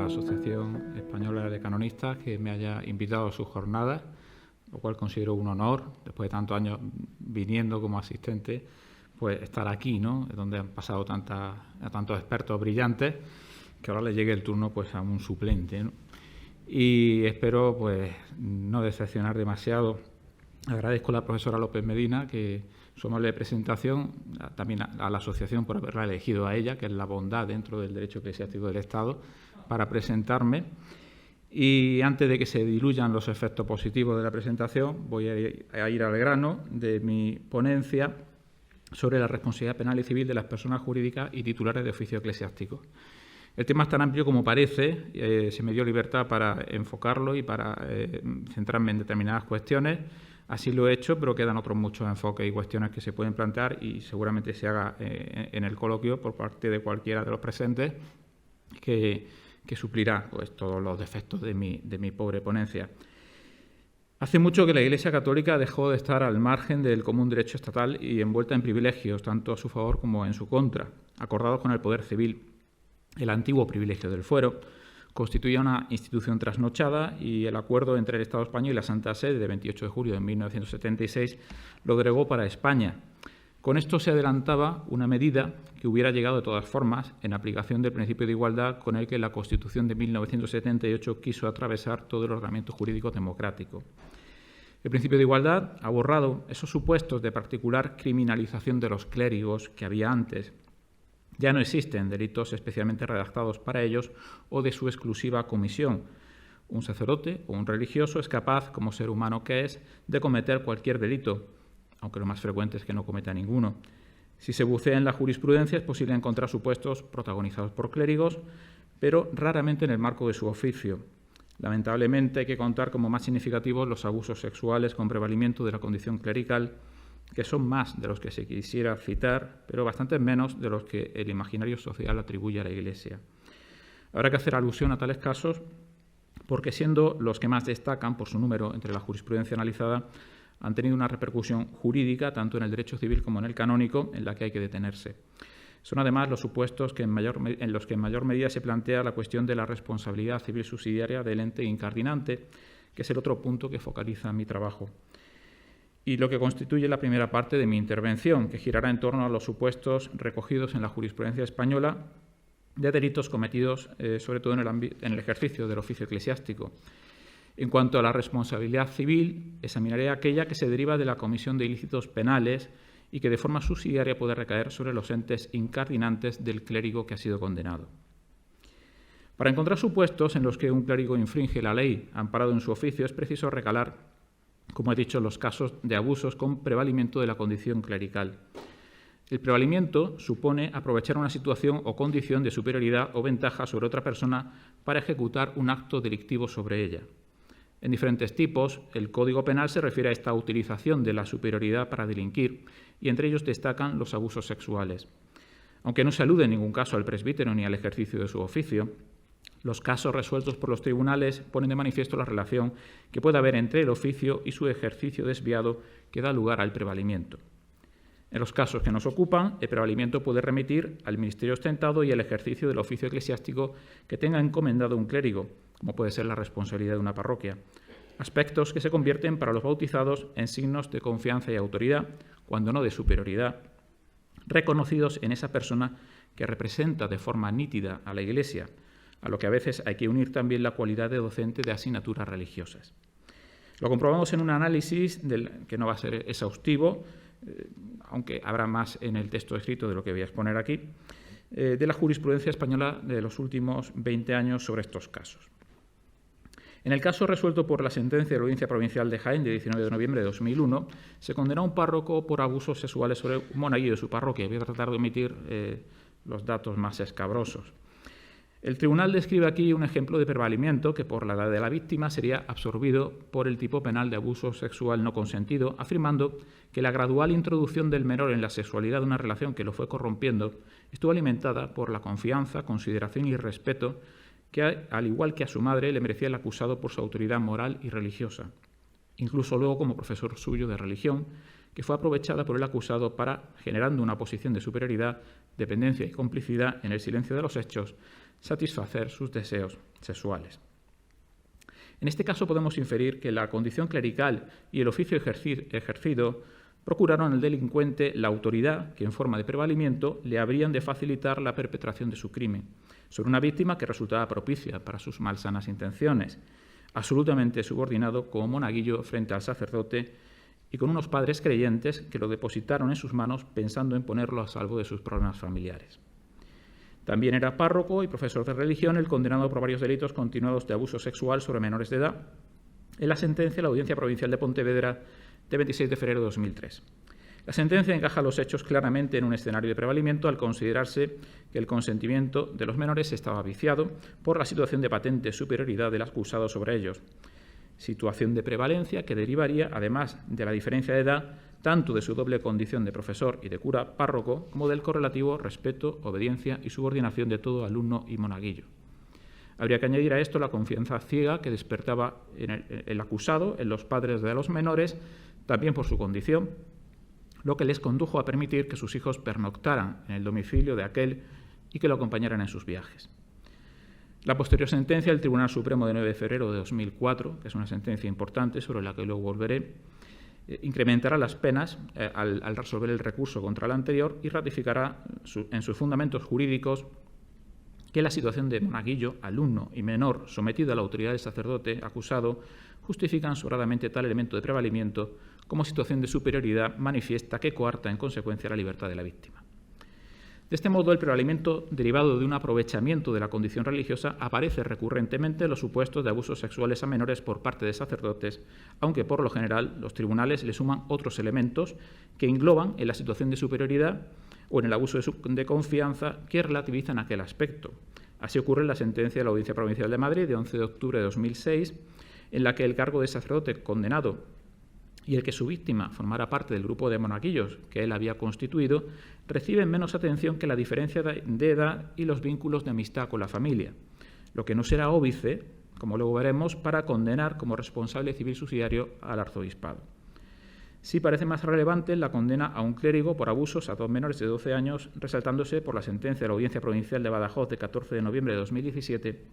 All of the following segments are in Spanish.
la Asociación Española de Canonistas que me haya invitado a sus jornadas, lo cual considero un honor, después de tantos años viniendo como asistente, pues estar aquí, ¿no?, donde han pasado tantos expertos brillantes, que ahora le llegue el turno pues a un suplente, ¿no? Y espero pues no decepcionar demasiado. Agradezco a la profesora López Medina que su amable presentación, también a la asociación por haberla elegido a ella, que es la bondad dentro del derecho eclesiástico del Estado, para presentarme. Y antes de que se diluyan los efectos positivos de la presentación, voy a ir al grano de mi ponencia sobre la responsabilidad penal y civil de las personas jurídicas y titulares de oficio eclesiástico. El tema es tan amplio como parece, se me dio libertad para enfocarlo y para centrarme en determinadas cuestiones. Así lo he hecho, pero quedan otros muchos enfoques y cuestiones que se pueden plantear y seguramente se haga en el coloquio por parte de cualquiera de los presentes que suplirá pues todos los defectos de mi pobre ponencia. Hace mucho que la Iglesia Católica dejó de estar al margen del común derecho estatal y envuelta en privilegios, tanto a su favor como en su contra, acordados con el poder civil. El antiguo privilegio del fuero constituía una institución trasnochada y el acuerdo entre el Estado español y la Santa Sede de 28 de julio de 1976 lo derogó para España. Con esto se adelantaba una medida que hubiera llegado de todas formas en aplicación del principio de igualdad con el que la Constitución de 1978 quiso atravesar todo el ordenamiento jurídico democrático. El principio de igualdad ha borrado esos supuestos de particular criminalización de los clérigos que había antes. Ya no existen delitos especialmente redactados para ellos o de su exclusiva comisión. Un sacerdote o un religioso es capaz, como ser humano que es, de cometer cualquier delito, aunque lo más frecuente es que no cometa ninguno. Si se bucea en la jurisprudencia es posible encontrar supuestos protagonizados por clérigos, pero raramente en el marco de su oficio. Lamentablemente hay que contar como más significativos los abusos sexuales con prevalimiento de la condición clerical, que son más de los que se quisiera citar, pero bastante menos de los que el imaginario social atribuye a la Iglesia. Habrá que hacer alusión a tales casos porque, siendo los que más destacan por su número entre la jurisprudencia analizada, han tenido una repercusión jurídica tanto en el derecho civil como en el canónico, en la que hay que detenerse. Son además los supuestos en los que en mayor medida se plantea la cuestión de la responsabilidad civil subsidiaria del ente incardinante, que es el otro punto que focaliza mi trabajo, y lo que constituye la primera parte de mi intervención, que girará en torno a los supuestos recogidos en la jurisprudencia española de delitos cometidos sobre todo en el ejercicio del oficio eclesiástico. En cuanto a la responsabilidad civil, examinaré aquella que se deriva de la comisión de ilícitos penales y que de forma subsidiaria puede recaer sobre los entes incardinantes del clérigo que ha sido condenado. Para encontrar supuestos en los que un clérigo infringe la ley amparado en su oficio es preciso recalar, como he dicho, los casos de abusos con prevalimiento de la condición clerical. El prevalimiento supone aprovechar una situación o condición de superioridad o ventaja sobre otra persona para ejecutar un acto delictivo sobre ella. En diferentes tipos, el Código Penal se refiere a esta utilización de la superioridad para delinquir, y entre ellos destacan los abusos sexuales. Aunque no se alude en ningún caso al presbítero ni al ejercicio de su oficio, los casos resueltos por los tribunales ponen de manifiesto la relación que puede haber entre el oficio y su ejercicio desviado que da lugar al prevalimiento. En los casos que nos ocupan, el prevalimiento puede remitir al ministerio ostentado y al ejercicio del oficio eclesiástico que tenga encomendado un clérigo, como puede ser la responsabilidad de una parroquia, aspectos que se convierten para los bautizados en signos de confianza y autoridad, cuando no de superioridad, reconocidos en esa persona que representa de forma nítida a la Iglesia, a lo que a veces hay que unir también la cualidad de docente de asignaturas religiosas. Lo comprobamos en un análisis que no va a ser exhaustivo, aunque habrá más en el texto escrito de lo que voy a exponer aquí, de la jurisprudencia española de los últimos 20 años sobre estos casos. En el caso resuelto por la sentencia de la Audiencia Provincial de Jaén de 19 de noviembre de 2001, se condenó a un párroco por abusos sexuales sobre un monaguillo de su parroquia. Voy a tratar de omitir los datos más escabrosos. El tribunal describe aquí un ejemplo de prevalimiento que, por la edad de la víctima, sería absorbido por el tipo penal de abuso sexual no consentido, afirmando que la gradual introducción del menor en la sexualidad de una relación que lo fue corrompiendo estuvo alimentada por la confianza, consideración y respeto que, al igual que a su madre, le merecía el acusado por su autoridad moral y religiosa. incluso luego como profesor suyo de religión, que fue aprovechada por el acusado para, generando una posición de superioridad, dependencia y complicidad en el silencio de los hechos, satisfacer sus deseos sexuales. En este caso podemos inferir que la condición clerical y el oficio ejercido procuraron al delincuente la autoridad que, en forma de prevalimiento, le habrían de facilitar la perpetración de su crimen sobre una víctima que resultaba propicia para sus malsanas intenciones, absolutamente subordinado como monaguillo frente al sacerdote y con unos padres creyentes que lo depositaron en sus manos pensando en ponerlo a salvo de sus problemas familiares. También era párroco y profesor de religión el condenado por varios delitos continuados de abuso sexual sobre menores de edad en la sentencia de la Audiencia Provincial de Pontevedra de 26 de febrero de 2003. La sentencia encaja los hechos claramente en un escenario de prevalimiento al considerarse que el consentimiento de los menores estaba viciado por la situación de patente superioridad del acusado sobre ellos, situación de prevalencia que derivaría, además de la diferencia de edad, tanto de su doble condición de profesor y de cura párroco, como del correlativo respeto, obediencia y subordinación de todo alumno y monaguillo. Habría que añadir a esto la confianza ciega que despertaba en el acusado, en los padres de los menores, también por su condición, lo que les condujo a permitir que sus hijos pernoctaran en el domicilio de aquel y que lo acompañaran en sus viajes. La posterior sentencia del Tribunal Supremo de 9 de febrero de 2004, que es una sentencia importante sobre la que luego volveré, incrementará las penas al resolver el recurso contra la anterior y ratificará en sus fundamentos jurídicos que la situación de monaguillo, alumno y menor sometido a la autoridad del sacerdote acusado justifican sobradamente tal elemento de prevalimiento como situación de superioridad manifiesta que coarta en consecuencia la libertad de la víctima. De este modo, el prevalimiento derivado de un aprovechamiento de la condición religiosa aparece recurrentemente en los supuestos de abusos sexuales a menores por parte de sacerdotes, aunque por lo general los tribunales le suman otros elementos que engloban en la situación de superioridad o en el abuso de confianza que relativizan aquel aspecto. Así ocurre en la sentencia de la Audiencia Provincial de Madrid de 11 de octubre de 2006, en la que el cargo de sacerdote condenado y el que su víctima formara parte del grupo de monaguillos que él había constituido, reciben menos atención que la diferencia de edad y los vínculos de amistad con la familia, lo que no será óbice, como luego veremos, para condenar como responsable civil subsidiario al arzobispado. Sí parece más relevante la condena a un clérigo por abusos a dos menores de 12 años, resaltándose por la sentencia de la Audiencia Provincial de Badajoz de 14 de noviembre de 2017,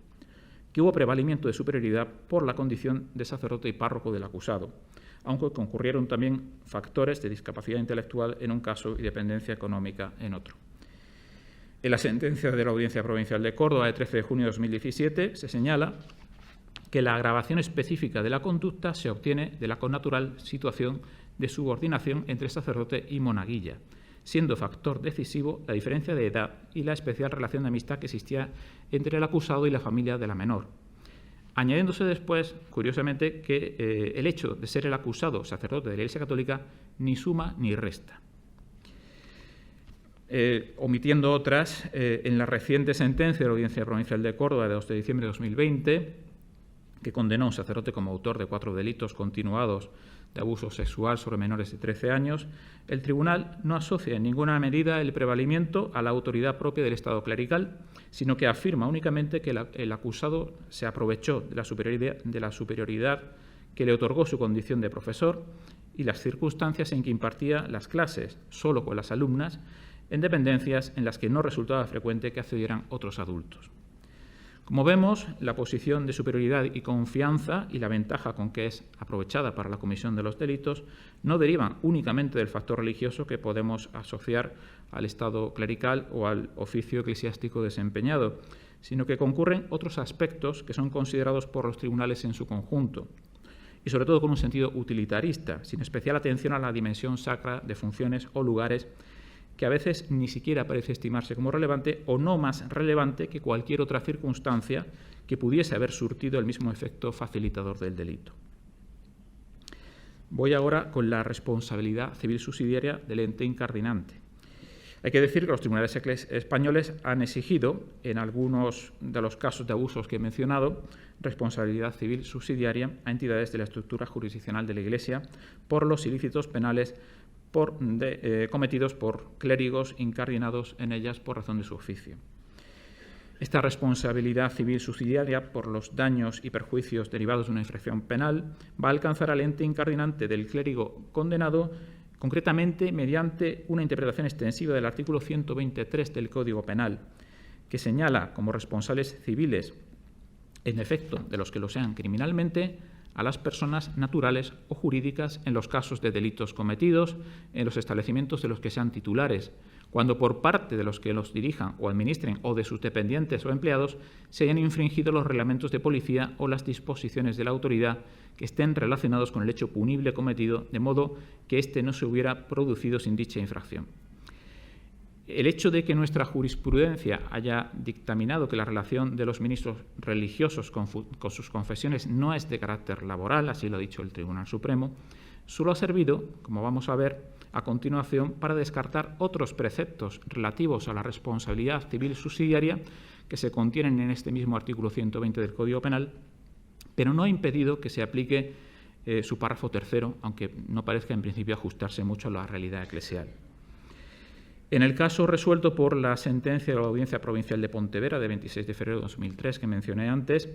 que hubo prevalimiento de superioridad por la condición de sacerdote y párroco del acusado, aunque concurrieron también factores de discapacidad intelectual en un caso y dependencia económica en otro. En la sentencia de la Audiencia Provincial de Córdoba de 13 de junio de 2017 se señala que la agravación específica de la conducta se obtiene de la connatural situación de subordinación entre sacerdote y monaguilla, siendo factor decisivo la diferencia de edad y la especial relación de amistad que existía entre el acusado y la familia de la menor, añadiéndose después, curiosamente, que el hecho de ser el acusado sacerdote de la Iglesia Católica ni suma ni resta. Omitiendo otras, en la reciente sentencia de la Audiencia Provincial de Córdoba de 2 de diciembre de 2020, que condenó a un sacerdote como autor de 4 delitos continuados de abuso sexual sobre menores de 13 años, el tribunal no asocia en ninguna medida el prevalimiento a la autoridad propia del Estado clerical, sino que afirma únicamente que el acusado se aprovechó de la superioridad que le otorgó su condición de profesor y las circunstancias en que impartía las clases, solo con las alumnas, en dependencias en las que no resultaba frecuente que accedieran otros adultos. Como vemos, la posición de superioridad y confianza y la ventaja con que es aprovechada para la comisión de los delitos no derivan únicamente del factor religioso que podemos asociar al estado clerical o al oficio eclesiástico desempeñado, sino que concurren otros aspectos que son considerados por los tribunales en su conjunto, y sobre todo con un sentido utilitarista, sin especial atención a la dimensión sacra de funciones o lugares que a veces ni siquiera parece estimarse como relevante o no más relevante que cualquier otra circunstancia que pudiese haber surtido el mismo efecto facilitador del delito. Voy ahora con la responsabilidad civil subsidiaria del ente incardinante. Hay que decir que los tribunales españoles han exigido, en algunos de los casos de abusos que he mencionado, responsabilidad civil subsidiaria a entidades de la estructura jurisdiccional de la Iglesia por los ilícitos penales cometidos por clérigos incardinados en ellas por razón de su oficio. Esta responsabilidad civil subsidiaria por los daños y perjuicios derivados de una infracción penal va a alcanzar al ente incardinante del clérigo condenado, concretamente mediante una interpretación extensiva del artículo 123 del Código Penal, que señala como responsables civiles, en efecto de los que lo sean criminalmente, a las personas naturales o jurídicas en los casos de delitos cometidos en los establecimientos de los que sean titulares, cuando por parte de los que los dirijan o administren o de sus dependientes o empleados se hayan infringido los reglamentos de policía o las disposiciones de la autoridad que estén relacionados con el hecho punible cometido, de modo que éste no se hubiera producido sin dicha infracción. El hecho de que nuestra jurisprudencia haya dictaminado que la relación de los ministros religiosos con sus confesiones no es de carácter laboral, así lo ha dicho el Tribunal Supremo, solo ha servido, como vamos a ver a continuación, para descartar otros preceptos relativos a la responsabilidad civil subsidiaria que se contienen en este mismo artículo 120 del Código Penal, pero no ha impedido que se aplique su párrafo tercero, aunque no parezca en principio ajustarse mucho a la realidad eclesial. En el caso resuelto por la sentencia de la Audiencia Provincial de Pontevedra de 26 de febrero de 2003, que mencioné antes,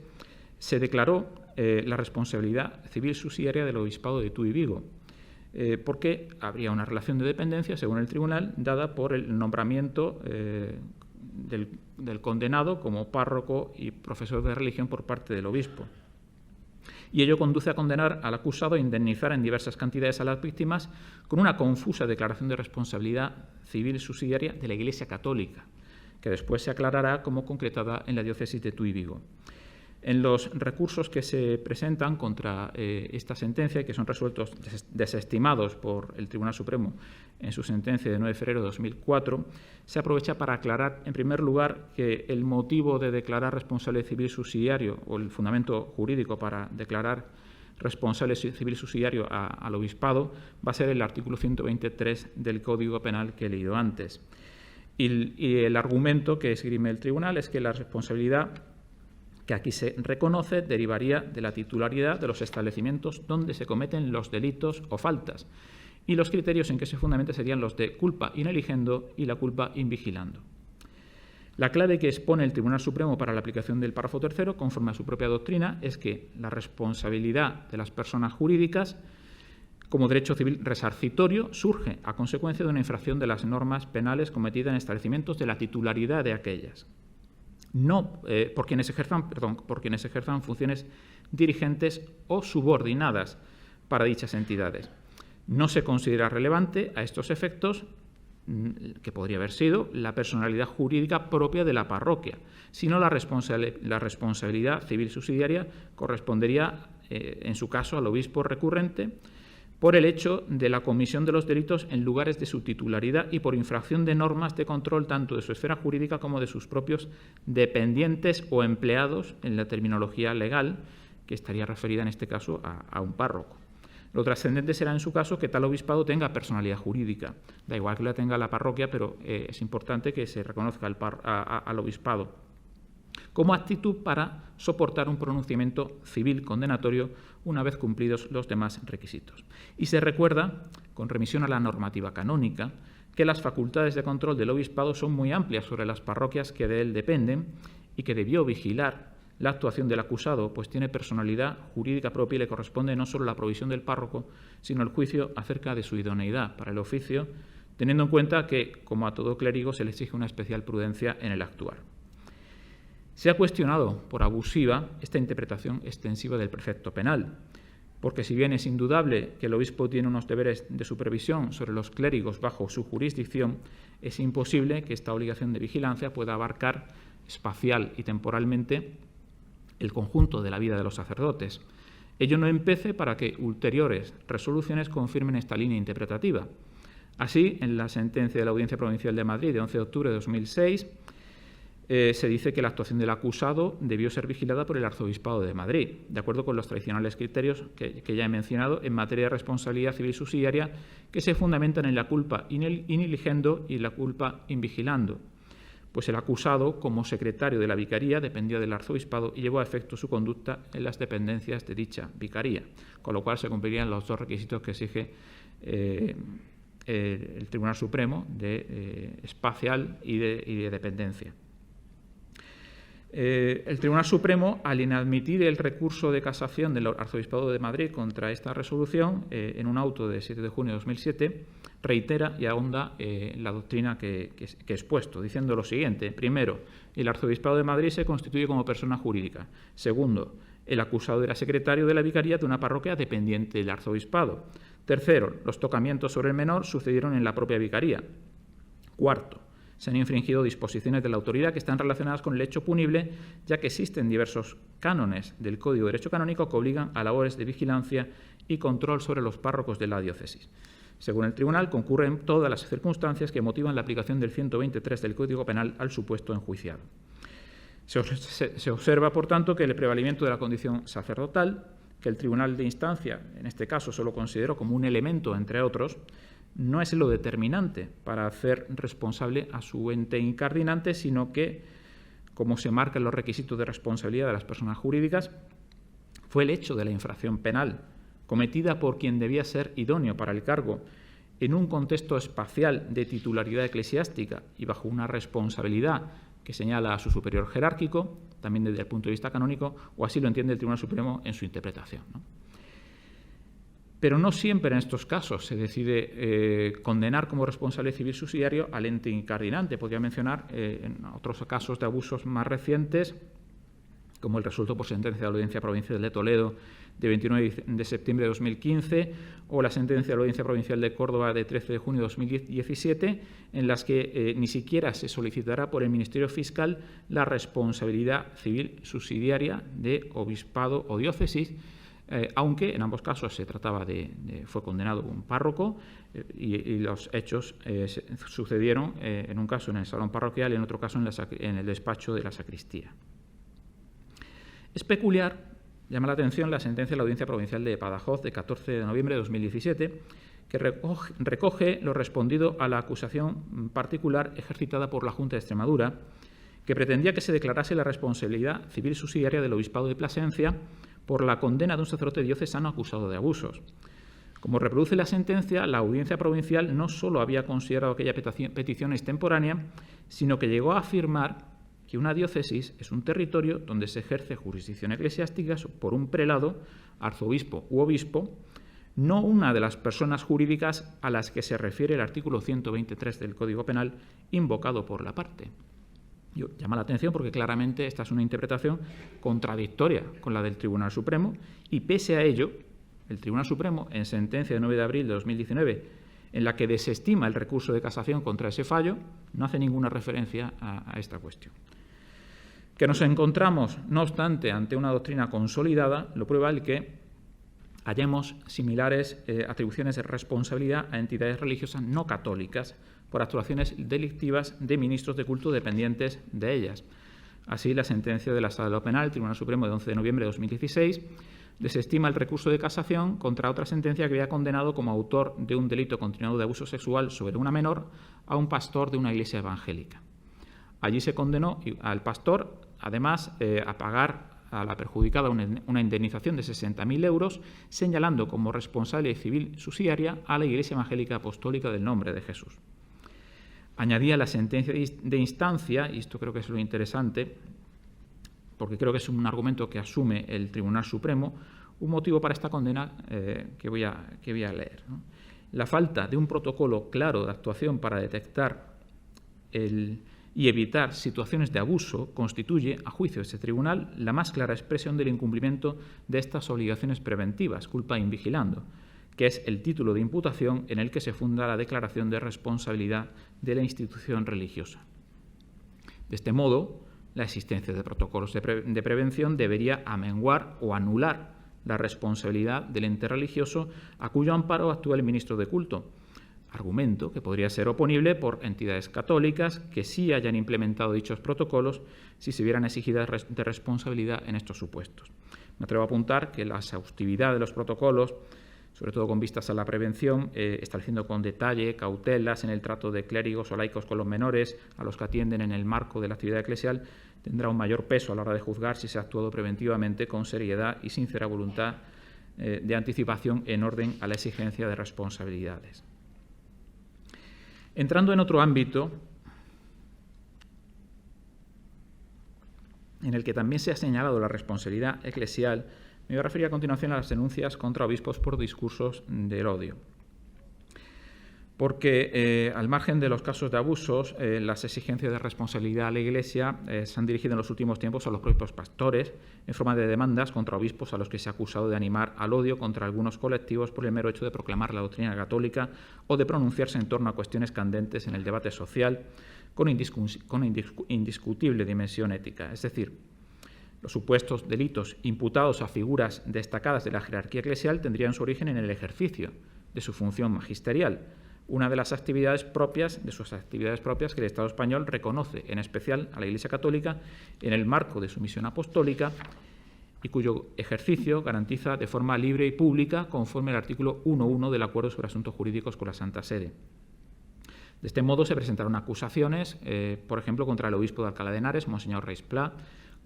se declaró la responsabilidad civil subsidiaria del Obispado de Tuy y Vigo, porque habría una relación de dependencia, según el tribunal, dada por el nombramiento del condenado como párroco y profesor de religión por parte del obispo. Y ello conduce a condenar al acusado a indemnizar en diversas cantidades a las víctimas con una confusa declaración de responsabilidad civil subsidiaria de la Iglesia Católica, que después se aclarará como concretada en la diócesis de Tuy y Vigo. En los recursos que se presentan contra esta sentencia, que son resueltos desestimados por el Tribunal Supremo en su sentencia de 9 de febrero de 2004, se aprovecha para aclarar, en primer lugar, que el motivo de declarar responsable civil subsidiario o el fundamento jurídico para declarar responsable civil subsidiario al obispado va a ser el artículo 123 del Código Penal que he leído antes. Y el argumento que esgrime el tribunal es que la responsabilidad que aquí se reconoce derivaría de la titularidad de los establecimientos donde se cometen los delitos o faltas, y los criterios en que se fundamenta serían los de culpa in eligendo y la culpa in vigilando. La clave que expone el Tribunal Supremo para la aplicación del párrafo tercero, conforme a su propia doctrina, es que la responsabilidad de las personas jurídicas como derecho civil resarcitorio surge a consecuencia de una infracción de las normas penales cometida en establecimientos de la titularidad de aquellas, no por quienes ejerzan funciones dirigentes o subordinadas para dichas entidades. No se considera relevante a estos efectos, que podría haber sido, la personalidad jurídica propia de la parroquia, sino la responsabilidad civil subsidiaria correspondería, en su caso, al obispo recurrente, por el hecho de la comisión de los delitos en lugares de su titularidad y por infracción de normas de control tanto de su esfera jurídica como de sus propios dependientes o empleados, en la terminología legal, que estaría referida en este caso a un párroco. Lo trascendente será en su caso que tal obispado tenga personalidad jurídica. Da igual que la tenga la parroquia, pero es importante que se reconozca al obispado como actitud para soportar un pronunciamiento civil condenatorio una vez cumplidos los demás requisitos. Y se recuerda, con remisión a la normativa canónica, que las facultades de control del obispado son muy amplias sobre las parroquias que de él dependen y que debió vigilar la actuación del acusado, pues tiene personalidad jurídica propia y le corresponde no solo la provisión del párroco, sino el juicio acerca de su idoneidad para el oficio, teniendo en cuenta que, como a todo clérigo, se le exige una especial prudencia en el actuar. Se ha cuestionado por abusiva esta interpretación extensiva del precepto penal, porque si bien es indudable que el obispo tiene unos deberes de supervisión sobre los clérigos bajo su jurisdicción, es imposible que esta obligación de vigilancia pueda abarcar espacial y temporalmente el conjunto de la vida de los sacerdotes. Ello no empece para que ulteriores resoluciones confirmen esta línea interpretativa. Así, en la sentencia de la Audiencia Provincial de Madrid de 11 de octubre de 2006, se dice que la actuación del acusado debió ser vigilada por el Arzobispado de Madrid, de acuerdo con los tradicionales criterios que ya he mencionado en materia de responsabilidad civil subsidiaria, que se fundamentan en la culpa in eligendo y la culpa in vigilando. Pues el acusado, como secretario de la vicaría, dependía del arzobispado y llevó a efecto su conducta en las dependencias de dicha vicaría, con lo cual se cumplirían los dos requisitos que exige el Tribunal Supremo de espacial y de dependencia. El Tribunal Supremo, al inadmitir el recurso de casación del Arzobispado de Madrid contra esta resolución, en un auto de 7 de junio de 2007, reitera y ahonda la doctrina que he expuesto, diciendo lo siguiente. Primero, el Arzobispado de Madrid se constituye como persona jurídica. Segundo, el acusado era secretario de la vicaría de una parroquia dependiente del Arzobispado. Tercero, los tocamientos sobre el menor sucedieron en la propia vicaría. Cuarto, se han infringido disposiciones de la autoridad que están relacionadas con el hecho punible, ya que existen diversos cánones del Código de Derecho Canónico que obligan a labores de vigilancia y control sobre los párrocos de la diócesis. Según el Tribunal, concurren todas las circunstancias que motivan la aplicación del 123 del Código Penal al supuesto enjuiciado. Se observa, por tanto, que el prevalimiento de la condición sacerdotal, que el Tribunal de Instancia, en este caso, solo consideró como un elemento, entre otros, no es lo determinante para hacer responsable a su ente incardinante, sino que, como se marca en los requisitos de responsabilidad de las personas jurídicas, fue el hecho de la infracción penal cometida por quien debía ser idóneo para el cargo en un contexto espacial de titularidad eclesiástica y bajo una responsabilidad que señala a su superior jerárquico, también desde el punto de vista canónico, o así lo entiende el Tribunal Supremo en su interpretación, ¿no? Pero no siempre en estos casos se decide condenar como responsable civil subsidiario al ente incardinante. Podría mencionar en otros casos de abusos más recientes, como el resuelto por sentencia de la Audiencia Provincial de Toledo de 29 de septiembre de 2015 o la sentencia de la Audiencia Provincial de Córdoba de 13 de junio de 2017, en las que ni siquiera se solicitará por el Ministerio Fiscal la responsabilidad civil subsidiaria de obispado o diócesis, aunque en ambos casos se trataba fue condenado un párroco y los hechos sucedieron en un caso en el salón parroquial y en otro caso en el despacho de la sacristía. Es peculiar, llama la atención la sentencia de la Audiencia Provincial de Badajoz de 14 de noviembre de 2017, que recoge lo respondido a la acusación particular ejercitada por la Junta de Extremadura, que pretendía que se declarase la responsabilidad civil subsidiaria del Obispado de Plasencia por la condena de un sacerdote diocesano acusado de abusos. Como reproduce la sentencia, la Audiencia Provincial no solo había considerado aquella petición extemporánea, sino que llegó a afirmar que una diócesis es un territorio donde se ejerce jurisdicción eclesiástica por un prelado, arzobispo u obispo, no una de las personas jurídicas a las que se refiere el artículo 123 del Código Penal invocado por la parte. Llama la atención porque claramente esta es una interpretación contradictoria con la del Tribunal Supremo y, pese a ello, el Tribunal Supremo, en sentencia de 9 de abril de 2019, en la que desestima el recurso de casación contra ese fallo, no hace ninguna referencia a esta cuestión. Que nos encontramos, no obstante, ante una doctrina consolidada, lo prueba el que hallemos similares atribuciones de responsabilidad a entidades religiosas no católicas por actuaciones delictivas de ministros de culto dependientes de ellas. Así, la sentencia de la Sala de lo Penal, el Tribunal Supremo de 11 de noviembre de 2016, desestima el recurso de casación contra otra sentencia que había condenado como autor de un delito continuado de abuso sexual sobre una menor a un pastor de una iglesia evangélica. Allí se condenó al pastor, además, a pagar a la perjudicada una indemnización de 60.000 euros, señalando como responsable civil subsidiaria a la Iglesia Evangélica Apostólica del Nombre de Jesús. Añadía la sentencia de instancia, y esto creo que es lo interesante, porque creo que es un argumento que asume el Tribunal Supremo, un motivo para esta condena que voy a leer, ¿no? La falta de un protocolo claro de actuación para detectar y evitar situaciones de abuso constituye, a juicio de este tribunal, la más clara expresión del incumplimiento de estas obligaciones preventivas, culpa in vigilando, que es el título de imputación en el que se funda la declaración de responsabilidad de la institución religiosa. De este modo, la existencia de protocolos de prevención debería amenguar o anular la responsabilidad del ente religioso a cuyo amparo actúa el ministro de culto, argumento que podría ser oponible por entidades católicas que sí hayan implementado dichos protocolos si se vieran exigidas de responsabilidad en estos supuestos. Me atrevo a apuntar que la exhaustividad de los protocolos, sobre todo con vistas a la prevención, estableciendo con detalle cautelas en el trato de clérigos o laicos con los menores a los que atienden en el marco de la actividad eclesial, tendrá un mayor peso a la hora de juzgar si se ha actuado preventivamente con seriedad y sincera voluntad de anticipación en orden a la exigencia de responsabilidades. Entrando en otro ámbito, en el que también se ha señalado la responsabilidad eclesial, me voy a referir a continuación a las denuncias contra obispos por discursos del odio. Porque, al margen de los casos de abusos, las exigencias de responsabilidad a la Iglesia se han dirigido en los últimos tiempos a los propios pastores en forma de demandas contra obispos a los que se ha acusado de animar al odio contra algunos colectivos por el mero hecho de proclamar la doctrina católica o de pronunciarse en torno a cuestiones candentes en el debate social con indiscutible dimensión ética. Es decir, los supuestos delitos imputados a figuras destacadas de la jerarquía eclesial tendrían su origen en el ejercicio de su función magisterial, una de las actividades propias, de sus actividades propias que el Estado español reconoce, en especial a la Iglesia Católica, en el marco de su misión apostólica y cuyo ejercicio garantiza de forma libre y pública conforme al artículo 1.1 del Acuerdo sobre Asuntos Jurídicos con la Santa Sede. De este modo se presentaron acusaciones, por ejemplo, contra el obispo de Alcalá de Henares, Monseñor Reis Pla,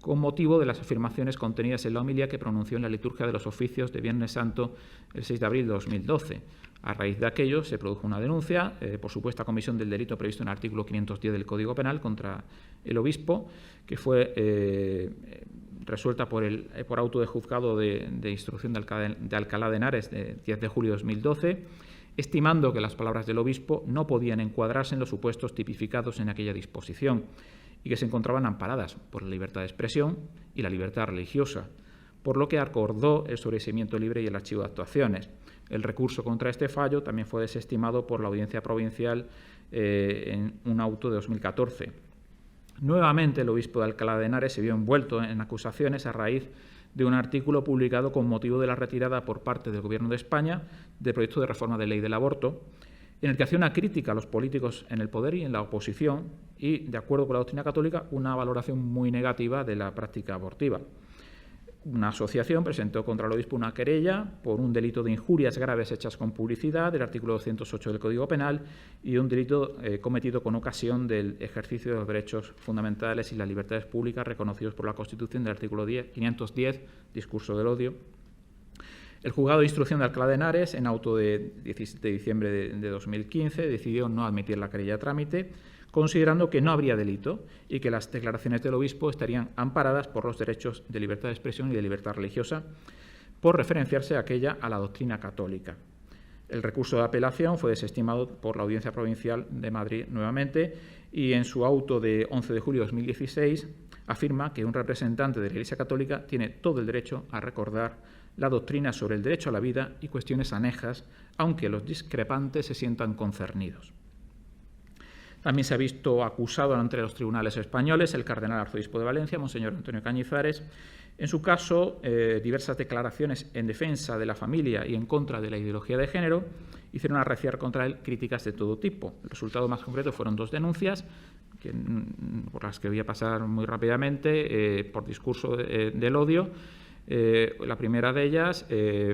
con motivo de las afirmaciones contenidas en la homilía que pronunció en la liturgia de los oficios de Viernes Santo el 6 de abril de 2012. A raíz de aquello se produjo una denuncia por supuesta comisión del delito previsto en el artículo 510 del Código Penal contra el obispo, que fue resuelta por auto de juzgado de instrucción de Alcalá de Henares de 10 de julio de 2012, estimando que las palabras del obispo no podían encuadrarse en los supuestos tipificados en aquella disposición y que se encontraban amparadas por la libertad de expresión y la libertad religiosa, por lo que acordó el sobreseimiento libre y el archivo de actuaciones. El recurso contra este fallo también fue desestimado por la Audiencia Provincial en un auto de 2014. Nuevamente, el obispo de Alcalá de Henares se vio envuelto en acusaciones a raíz de un artículo publicado con motivo de la retirada por parte del Gobierno de España del proyecto de reforma de ley del aborto, en el que hacía una crítica a los políticos en el poder y en la oposición y, de acuerdo con la doctrina católica, una valoración muy negativa de la práctica abortiva. Una asociación presentó contra el obispo una querella por un delito de injurias graves hechas con publicidad del artículo 208 del Código Penal y un delito cometido con ocasión del ejercicio de los derechos fundamentales y las libertades públicas reconocidos por la Constitución del artículo 510, discurso del odio. El juzgado de instrucción de Alcalá de Henares, en auto de 17 de diciembre de 2015, decidió no admitir la querella a trámite, considerando que no habría delito y que las declaraciones del obispo estarían amparadas por los derechos de libertad de expresión y de libertad religiosa, por referenciarse aquella a la doctrina católica. El recurso de apelación fue desestimado por la Audiencia Provincial de Madrid nuevamente y en su auto de 11 de julio de 2016 afirma que un representante de la Iglesia Católica tiene todo el derecho a recordar la doctrina sobre el derecho a la vida y cuestiones anejas, aunque los discrepantes se sientan concernidos. También se ha visto acusado ante los tribunales españoles el cardenal arzobispo de Valencia, Monseñor Antonio Cañizares. En su caso, diversas declaraciones en defensa de la familia y en contra de la ideología de género hicieron arreciar contra él críticas de todo tipo. El resultado más concreto fueron 2 denuncias, por las que voy a pasar muy rápidamente, por discurso del odio. La primera de ellas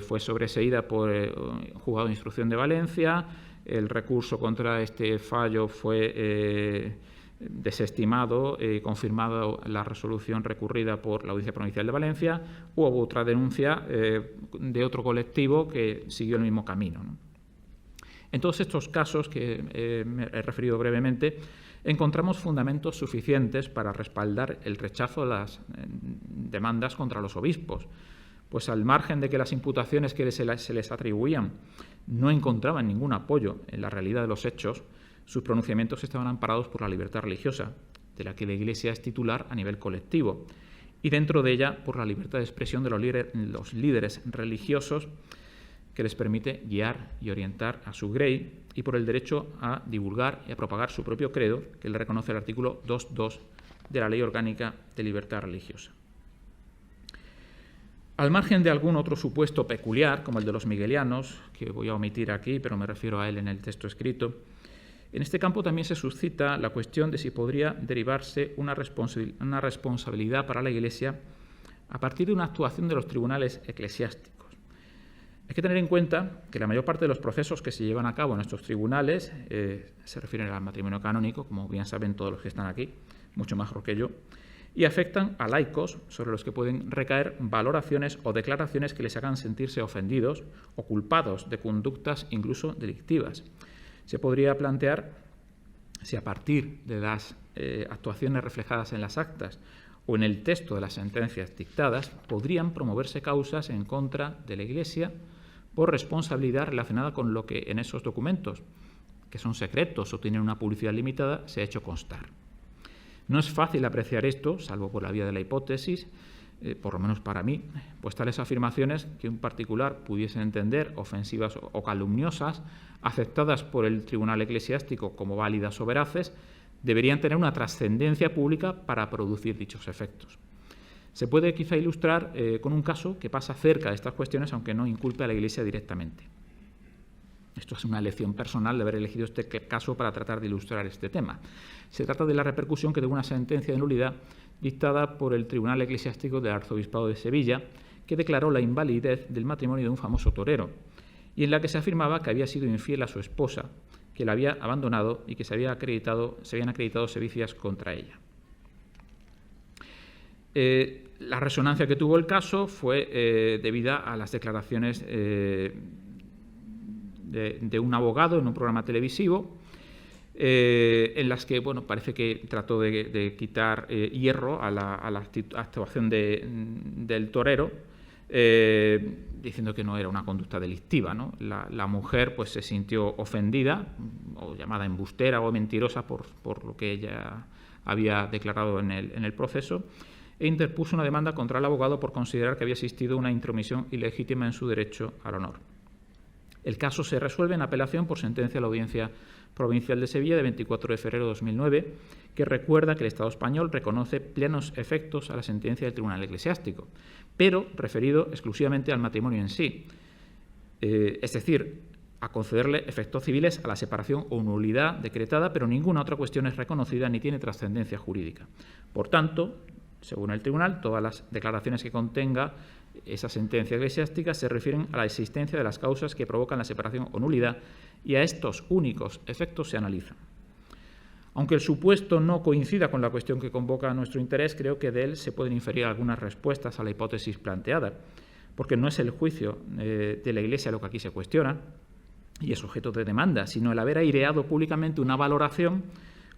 fue sobreseída por el juzgado de instrucción de Valencia. El recurso contra este fallo fue desestimado y confirmado la resolución recurrida por la Audiencia Provincial de Valencia. Hubo otra denuncia de otro colectivo que siguió el mismo camino, ¿no? En todos estos casos que me he referido brevemente, encontramos fundamentos suficientes para respaldar el rechazo de las demandas contra los obispos, pues al margen de que las imputaciones que se les atribuían no encontraban ningún apoyo en la realidad de los hechos, sus pronunciamientos estaban amparados por la libertad religiosa, de la que la Iglesia es titular a nivel colectivo, y dentro de ella por la libertad de expresión de los líderes religiosos, que les permite guiar y orientar a su grey, y por el derecho a divulgar y a propagar su propio credo, que le reconoce el artículo 2.2 de la Ley Orgánica de Libertad Religiosa. Al margen de algún otro supuesto peculiar, como el de los miguelianos, que voy a omitir aquí, pero me refiero a él en el texto escrito, en este campo también se suscita la cuestión de si podría derivarse una responsabilidad para la Iglesia a partir de una actuación de los tribunales eclesiásticos. Hay que tener en cuenta que la mayor parte de los procesos que se llevan a cabo en estos tribunales se refieren al matrimonio canónico, como bien saben todos los que están aquí, mucho mejor que yo, y afectan a laicos sobre los que pueden recaer valoraciones o declaraciones que les hagan sentirse ofendidos o culpados de conductas incluso delictivas. Se podría plantear si a partir de las actuaciones reflejadas en las actas o en el texto de las sentencias dictadas, podrían promoverse causas en contra de la Iglesia por responsabilidad relacionada con lo que en esos documentos, que son secretos o tienen una publicidad limitada, se ha hecho constar. No es fácil apreciar esto, salvo por la vía de la hipótesis, por lo menos para mí, pues tales afirmaciones que un particular pudiese entender ofensivas o calumniosas, aceptadas por el tribunal eclesiástico como válidas o veraces, deberían tener una trascendencia pública para producir dichos efectos. Se puede quizá ilustrar con un caso que pasa cerca de estas cuestiones, aunque no inculpe a la Iglesia directamente. Esto es una elección personal de haber elegido este caso para tratar de ilustrar este tema. Se trata de la repercusión que tuvo una sentencia de nulidad dictada por el Tribunal Eclesiástico del Arzobispado de Sevilla, que declaró la invalidez del matrimonio de un famoso torero, y en la que se afirmaba que había sido infiel a su esposa, que la había abandonado y que se habían acreditado sevicias contra ella. La resonancia que tuvo el caso fue debida a las declaraciones de un abogado en un programa televisivo, en las que parece que trató de quitar hierro a la actuación del torero, diciendo que no era una conducta delictiva, ¿no? La mujer pues se sintió ofendida, o llamada embustera o mentirosa por lo que ella había declarado en el proceso, e interpuso una demanda contra el abogado por considerar que había existido una intromisión ilegítima en su derecho al honor. El caso se resuelve en apelación por sentencia de la Audiencia Provincial de Sevilla de 24 de febrero de 2009, que recuerda que el Estado español reconoce plenos efectos a la sentencia del Tribunal Eclesiástico, pero referido exclusivamente al matrimonio en sí, es decir, a concederle efectos civiles a la separación o nulidad decretada, pero ninguna otra cuestión es reconocida ni tiene trascendencia jurídica. Por tanto, según el Tribunal, todas las declaraciones que contenga esa sentencia eclesiástica se refieren a la existencia de las causas que provocan la separación o nulidad, y a estos únicos efectos se analizan. Aunque el supuesto no coincida con la cuestión que convoca nuestro interés, creo que de él se pueden inferir algunas respuestas a la hipótesis planteada, porque no es el juicio de la Iglesia lo que aquí se cuestiona y es objeto de demanda, sino el haber aireado públicamente una valoración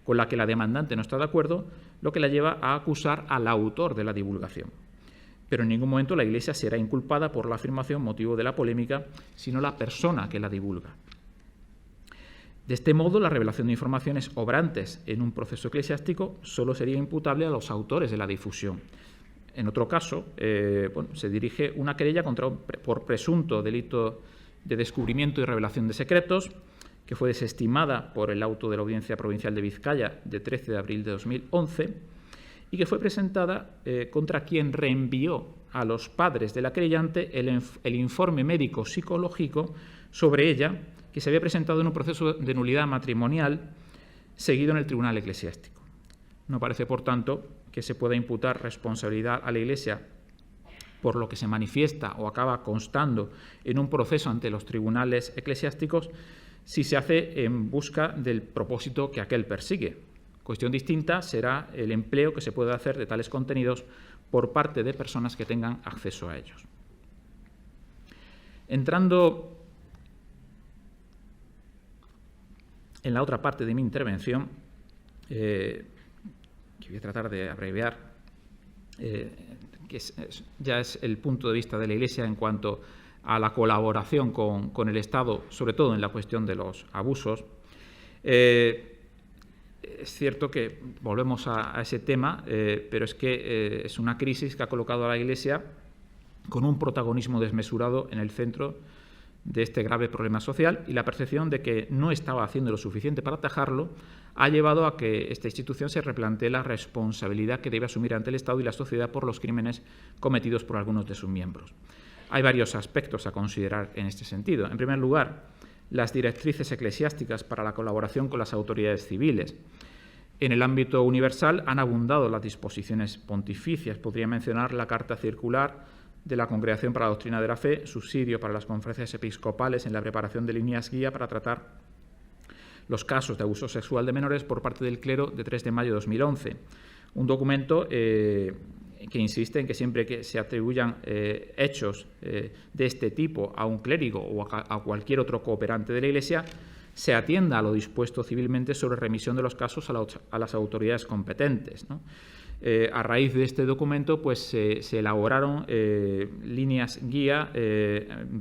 con la que la demandante no está de acuerdo, lo que la lleva a acusar al autor de la divulgación. Pero en ningún momento la Iglesia será inculpada por la afirmación motivo de la polémica, sino la persona que la divulga. De este modo, la revelación de informaciones obrantes en un proceso eclesiástico solo sería imputable a los autores de la difusión. En otro caso, se dirige una querella por presunto delito de descubrimiento y revelación de secretos, que fue desestimada por el auto de la Audiencia Provincial de Vizcaya de 13 de abril de 2011 y que fue presentada contra quien reenvió a los padres de la querellante el informe médico-psicológico sobre ella, que se había presentado en un proceso de nulidad matrimonial seguido en el Tribunal Eclesiástico. No parece, por tanto, que se pueda imputar responsabilidad a la Iglesia por lo que se manifiesta o acaba constando en un proceso ante los tribunales eclesiásticos si se hace en busca del propósito que aquel persigue. Cuestión distinta será el empleo que se puede hacer de tales contenidos por parte de personas que tengan acceso a ellos. Entrando en la otra parte de mi intervención, que voy a tratar de abreviar, que ya es el punto de vista de la Iglesia en cuanto a la colaboración con el Estado, sobre todo en la cuestión de los abusos. Es cierto que volvemos a ese tema, pero es que es una crisis que ha colocado a la Iglesia con un protagonismo desmesurado en el centro de este grave problema social, y la percepción de que no estaba haciendo lo suficiente para atajarlo ha llevado a que esta institución se replantee la responsabilidad que debe asumir ante el Estado y la sociedad por los crímenes cometidos por algunos de sus miembros. Hay varios aspectos a considerar en este sentido. En primer lugar, las directrices eclesiásticas para la colaboración con las autoridades civiles. En el ámbito universal han abundado las disposiciones pontificias. Podría mencionar la Carta Circular de la Congregación para la Doctrina de la Fe, subsidio para las conferencias episcopales en la preparación de líneas guía para tratar los casos de abuso sexual de menores por parte del clero de 3 de mayo de 2011. Un documento que insiste en que siempre que se atribuyan hechos de este tipo a un clérigo o a cualquier otro cooperante de la Iglesia, se atienda a lo dispuesto civilmente sobre remisión de los casos a las autoridades competentes, ¿no? A raíz de este documento, pues se elaboraron líneas guía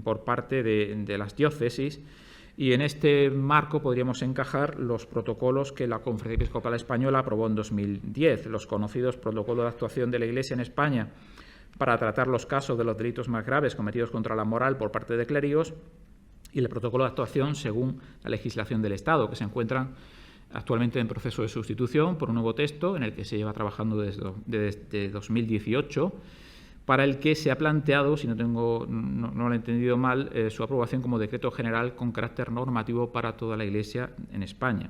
por parte de las diócesis, y en este marco podríamos encajar los protocolos que la Conferencia Episcopal Española aprobó en 2010, los conocidos protocolos de actuación de la Iglesia en España para tratar los casos de los delitos más graves cometidos contra la moral por parte de clérigos, y el protocolo de actuación según la legislación del Estado, que se encuentran actualmente en proceso de sustitución por un nuevo texto en el que se lleva trabajando desde 2018, para el que se ha planteado, si no lo he entendido mal, su aprobación como decreto general con carácter normativo para toda la Iglesia en España.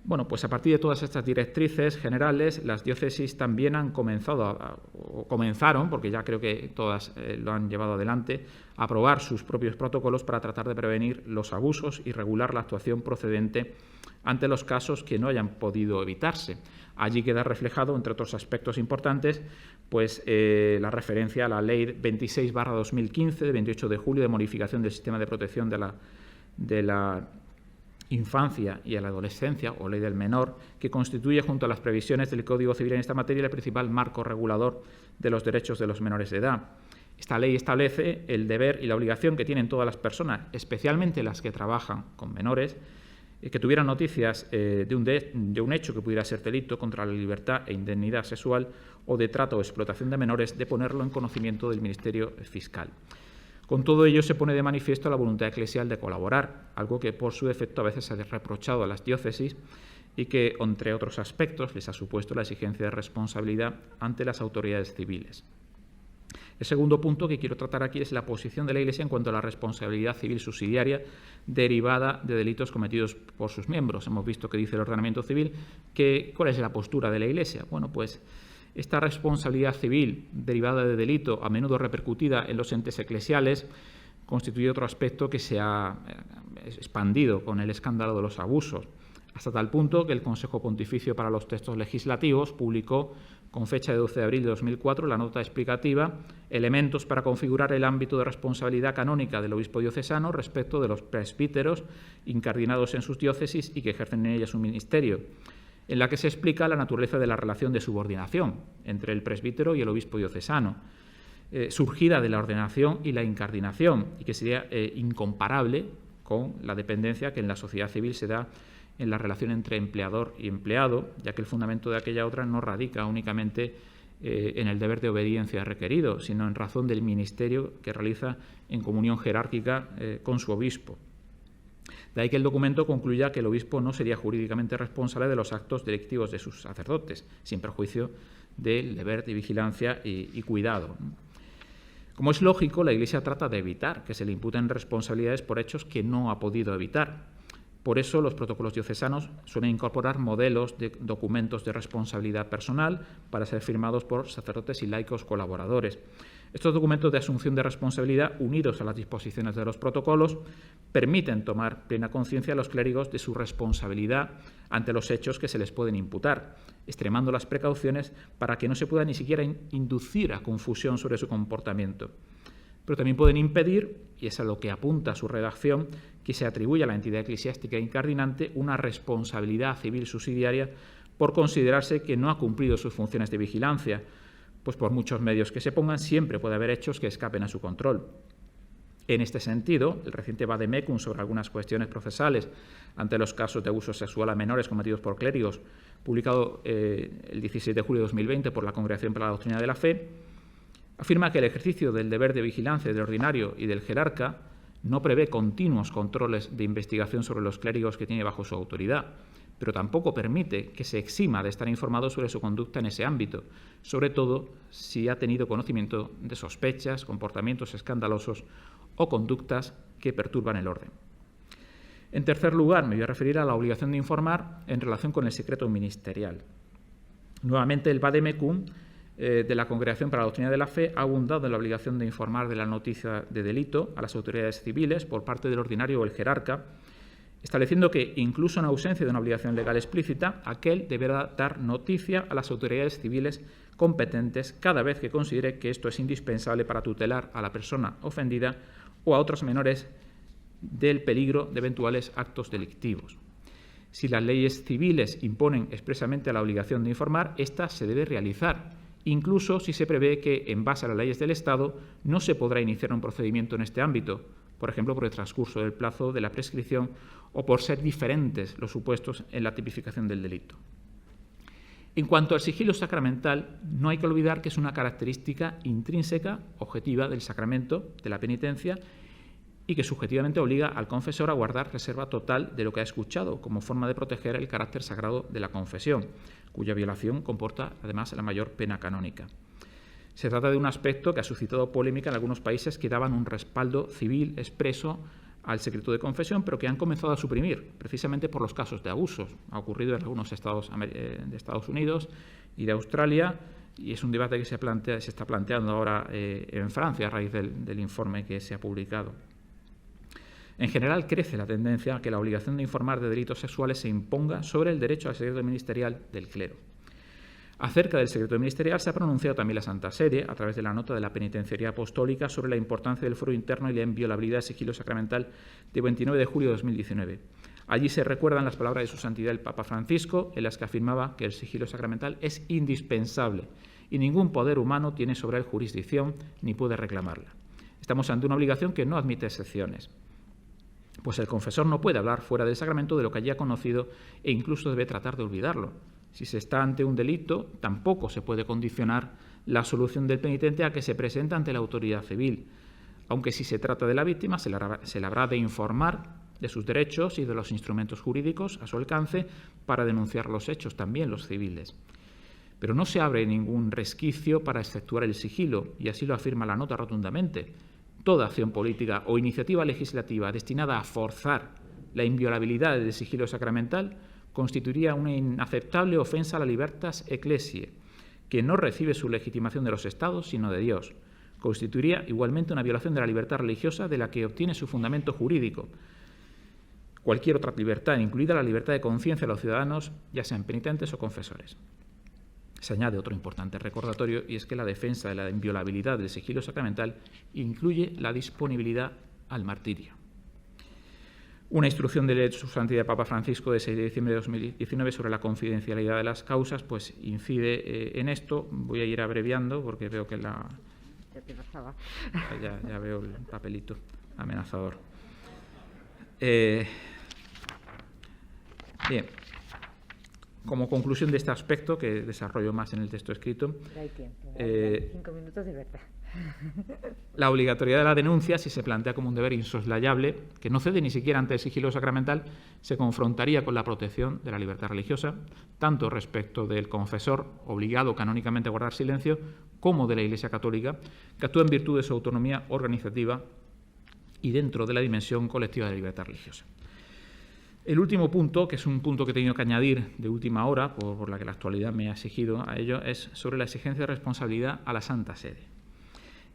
Bueno, pues a partir de todas estas directrices generales, las diócesis también han comenzaron, porque ya creo que todas lo han llevado adelante, a aprobar sus propios protocolos para tratar de prevenir los abusos y regular la actuación procedente ante los casos que no hayan podido evitarse. Allí queda reflejado, entre otros aspectos importantes, pues la referencia a la Ley 26/2015, de 28 de julio, de modificación del sistema de protección de la infancia y a la adolescencia, o Ley del Menor, que constituye, junto a las previsiones del Código Civil en esta materia, el principal marco regulador de los derechos de los menores de edad. Esta ley establece el deber y la obligación que tienen todas las personas, especialmente las que trabajan con menores, que tuvieran noticias de un hecho que pudiera ser delito contra la libertad e indemnidad sexual o de trata o explotación de menores, de ponerlo en conocimiento del Ministerio Fiscal. Con todo ello se pone de manifiesto la voluntad eclesial de colaborar, algo que por su defecto a veces se ha reprochado a las diócesis y que, entre otros aspectos, les ha supuesto la exigencia de responsabilidad ante las autoridades civiles. El segundo punto que quiero tratar aquí es la posición de la Iglesia en cuanto a la responsabilidad civil subsidiaria derivada de delitos cometidos por sus miembros. Hemos visto que dice el ordenamiento civil. ¿Cuál es la postura de la Iglesia? Bueno, pues esta responsabilidad civil derivada de delito, a menudo repercutida en los entes eclesiales, constituye otro aspecto que se ha expandido con el escándalo de los abusos, hasta tal punto que el Consejo Pontificio para los Textos Legislativos publicó, con fecha de 12 de abril de 2004, la nota explicativa «Elementos para configurar el ámbito de responsabilidad canónica del obispo diocesano respecto de los presbíteros incardinados en sus diócesis y que ejercen en ellas un ministerio», en la que se explica la naturaleza de la relación de subordinación entre el presbítero y el obispo diocesano, surgida de la ordenación y la incardinación, y que sería incomparable con la dependencia que en la sociedad civil se da en la relación entre empleador y empleado, ya que el fundamento de aquella otra no radica únicamente en el deber de obediencia requerido, sino en razón del ministerio que realiza en comunión jerárquica con su obispo. De ahí que el documento concluya que el obispo no sería jurídicamente responsable de los actos delictivos de sus sacerdotes, sin perjuicio del deber de vigilancia y cuidado. Como es lógico, la Iglesia trata de evitar que se le imputen responsabilidades por hechos que no ha podido evitar. Por eso, los protocolos diocesanos suelen incorporar modelos de documentos de responsabilidad personal para ser firmados por sacerdotes y laicos colaboradores. Estos documentos de asunción de responsabilidad, unidos a las disposiciones de los protocolos, permiten tomar plena conciencia a los clérigos de su responsabilidad ante los hechos que se les pueden imputar, extremando las precauciones para que no se pueda ni siquiera inducir a confusión sobre su comportamiento. Pero también pueden impedir, y es a lo que apunta su redacción, que se atribuya a la entidad eclesiástica incardinante una responsabilidad civil subsidiaria por considerarse que no ha cumplido sus funciones de vigilancia, pues por muchos medios que se pongan siempre puede haber hechos que escapen a su control. En este sentido, el reciente Vademecum sobre algunas cuestiones procesales ante los casos de abuso sexual a menores cometidos por clérigos, publicado el 16 de julio de 2020 por la Congregación para la Doctrina de la Fe, afirma que el ejercicio del deber de vigilancia del ordinario y del jerarca no prevé continuos controles de investigación sobre los clérigos que tiene bajo su autoridad, pero tampoco permite que se exima de estar informado sobre su conducta en ese ámbito, sobre todo si ha tenido conocimiento de sospechas, comportamientos escandalosos o conductas que perturban el orden. En tercer lugar, me voy a referir a la obligación de informar en relación con el secreto ministerial. Nuevamente, el Vademecum de la Congregación para la Doctrina de la Fe ha abundado en la obligación de informar de la noticia de delito a las autoridades civiles por parte del ordinario o el jerarca, estableciendo que, incluso en ausencia de una obligación legal explícita, aquel deberá dar noticia a las autoridades civiles competentes cada vez que considere que esto es indispensable para tutelar a la persona ofendida o a otros menores del peligro de eventuales actos delictivos. Si las leyes civiles imponen expresamente la obligación de informar, ésta se debe realizar, incluso si se prevé que, en base a las leyes del Estado, no se podrá iniciar un procedimiento en este ámbito, por ejemplo, por el transcurso del plazo de la prescripción o por ser diferentes los supuestos en la tipificación del delito. En cuanto al sigilo sacramental, no hay que olvidar que es una característica intrínseca, objetiva del sacramento de la penitencia y que subjetivamente obliga al confesor a guardar reserva total de lo que ha escuchado, como forma de proteger el carácter sagrado de la confesión, cuya violación comporta además la mayor pena canónica. Se trata de un aspecto que ha suscitado polémica en algunos países que daban un respaldo civil expreso al secreto de confesión, pero que han comenzado a suprimir, precisamente por los casos de abusos. Ha ocurrido en algunos estados de Estados Unidos y de Australia, y es un debate que se está planteando ahora en Francia a raíz del informe que se ha publicado. En general, crece la tendencia a que la obligación de informar de delitos sexuales se imponga sobre el derecho al secreto ministerial del clero. Acerca del secreto ministerial se ha pronunciado también la Santa Sede, a través de la nota de la Penitenciaría Apostólica sobre la importancia del fuero interno y la inviolabilidad del sigilo sacramental de 29 de julio de 2019. Allí se recuerdan las palabras de su santidad el Papa Francisco, en las que afirmaba que el sigilo sacramental es indispensable y ningún poder humano tiene sobre él jurisdicción ni puede reclamarla. Estamos ante una obligación que no admite excepciones, pues el confesor no puede hablar fuera del sacramento de lo que haya conocido e incluso debe tratar de olvidarlo. Si se está ante un delito, tampoco se puede condicionar la solución del penitente a que se presente ante la autoridad civil, aunque si se trata de la víctima se le habrá de informar de sus derechos y de los instrumentos jurídicos a su alcance para denunciar los hechos, también los civiles. Pero no se abre ningún resquicio para exceptuar el sigilo, y así lo afirma la nota rotundamente. Toda acción política o iniciativa legislativa destinada a forzar la inviolabilidad del sigilo sacramental constituiría una inaceptable ofensa a la libertas ecclesiae, que no recibe su legitimación de los Estados, sino de Dios. Constituiría igualmente una violación de la libertad religiosa de la que obtiene su fundamento jurídico. Cualquier otra libertad, incluida la libertad de conciencia de los ciudadanos, ya sean penitentes o confesores. Se añade otro importante recordatorio, y es que la defensa de la inviolabilidad del sigilo sacramental incluye la disponibilidad al martirio. Una instrucción de su santidad Papa Francisco de 6 de diciembre de 2019 sobre la confidencialidad de las causas pues incide en esto. Voy a ir abreviando porque veo que ya veo el papelito amenazador. Bien. Como conclusión de este aspecto, que desarrollo más en el texto escrito, hay tiempo, 5 minutos de verdad. La obligatoriedad de la denuncia, si se plantea como un deber insoslayable, que no cede ni siquiera ante el sigilo sacramental, se confrontaría con la protección de la libertad religiosa, tanto respecto del confesor, obligado canónicamente a guardar silencio, como de la Iglesia Católica, que actúa en virtud de su autonomía organizativa y dentro de la dimensión colectiva de la libertad religiosa. El último punto, que es un punto que he tenido que añadir de última hora, por la que la actualidad me ha exigido a ello, es sobre la exigencia de responsabilidad a la Santa Sede.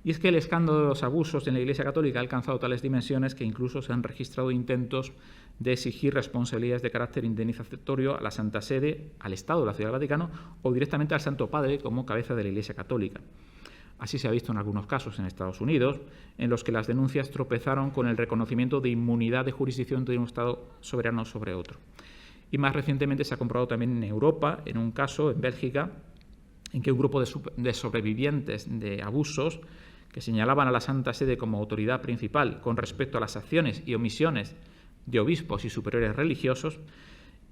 Y es que el escándalo de los abusos en la Iglesia Católica ha alcanzado tales dimensiones que incluso se han registrado intentos de exigir responsabilidades de carácter indemnizatorio a la Santa Sede, al Estado de la Ciudad del Vaticano o directamente al Santo Padre como cabeza de la Iglesia Católica. Así se ha visto en algunos casos en Estados Unidos, en los que las denuncias tropezaron con el reconocimiento de inmunidad de jurisdicción de un Estado soberano sobre otro. Y más recientemente se ha comprobado también en Europa, en un caso en Bélgica, en que un grupo de sobrevivientes de abusos que señalaban a la Santa Sede como autoridad principal con respecto a las acciones y omisiones de obispos y superiores religiosos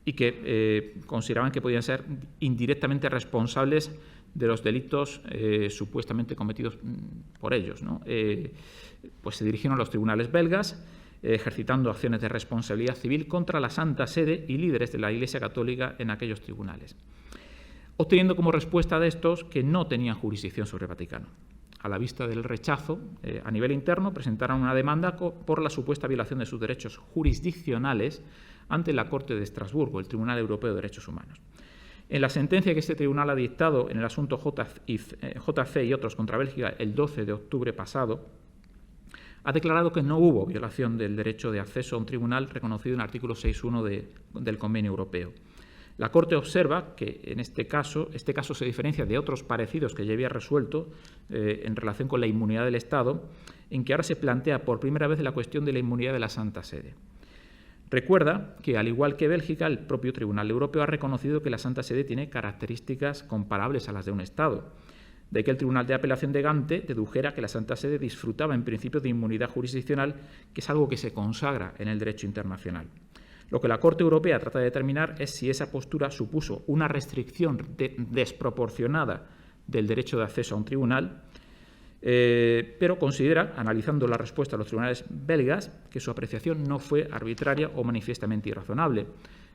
y que consideraban que podían ser indirectamente responsables de los delitos supuestamente cometidos por ellos, ¿no? Pues se dirigieron a los tribunales belgas, ejercitando acciones de responsabilidad civil contra la Santa Sede y líderes de la Iglesia Católica en aquellos tribunales, obteniendo como respuesta de estos que no tenían jurisdicción sobre el Vaticano. A la vista del rechazo, a nivel interno, presentaron una demanda por la supuesta violación de sus derechos jurisdiccionales ante la Corte de Estrasburgo, el Tribunal Europeo de Derechos Humanos. En la sentencia que este tribunal ha dictado en el asunto JC y otros contra Bélgica el 12 de octubre pasado, ha declarado que no hubo violación del derecho de acceso a un tribunal reconocido en el artículo 6.1 del Convenio Europeo. La Corte observa que en este caso se diferencia de otros parecidos que ya había resuelto en relación con la inmunidad del Estado, en que ahora se plantea por primera vez la cuestión de la inmunidad de la Santa Sede. Recuerda que, al igual que Bélgica, el propio Tribunal Europeo ha reconocido que la Santa Sede tiene características comparables a las de un Estado, de que el Tribunal de Apelación de Gante dedujera que la Santa Sede disfrutaba en principio de inmunidad jurisdiccional, que es algo que se consagra en el derecho internacional. Lo que la Corte Europea trata de determinar es si esa postura supuso una restricción desproporcionada del derecho de acceso a un tribunal, pero considera, analizando la respuesta de los tribunales belgas, que su apreciación no fue arbitraria o manifiestamente irrazonable,